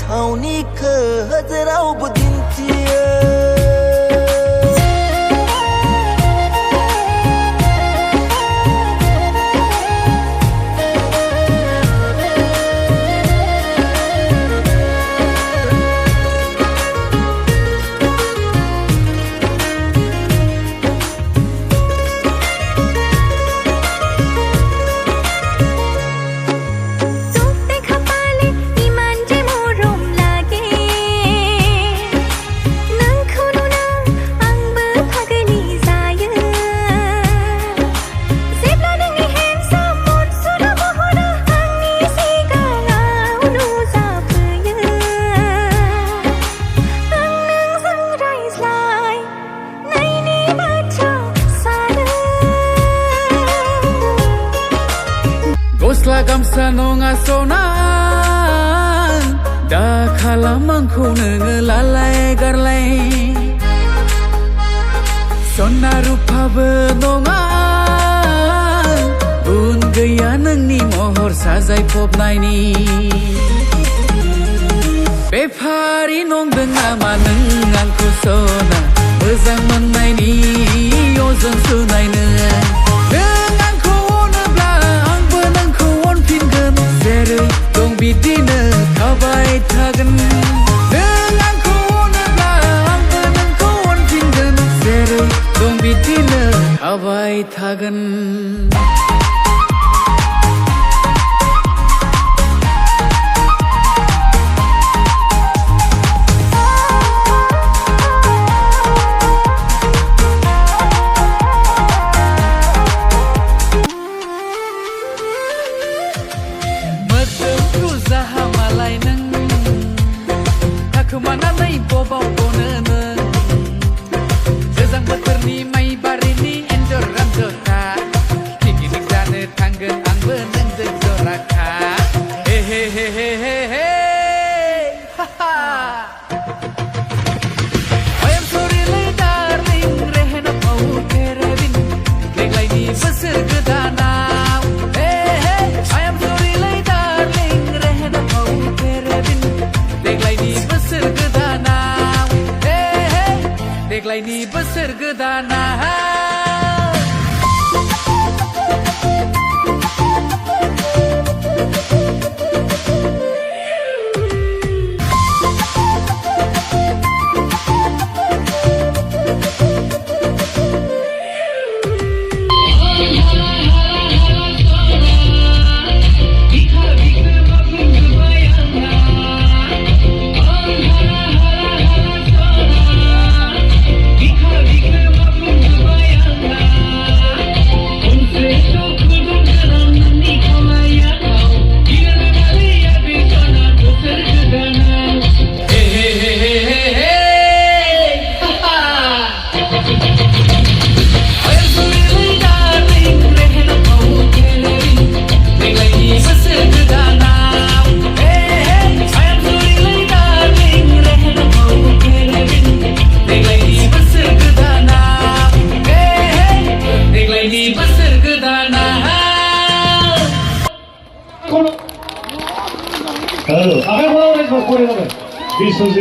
เท่านี้คือจะเราบุดินเทียSelagam sanonga sonan dah kalamangku ngelalai garlai sona rupa benongan bun gaya nengni mohor sajai pop naini bepari nong dengama nenganku sona bezang menaini ozon sunai Bidina kabai tagan dengan kuona angka dan kawan pinggan sere dong bidina kabai tagan Kemana nai bobau bonene Sezang beterni mai barini endor ramjota Kiki nik jane tanggen ang beneng jejoraka Hehehehehehe I am sorry lay darling rehena mau kerevin Leglai ni besar gedanau I am sorry lay darling rehena mau kerevin Leglai ni Deglai ni besar gedana Akan mulai dengan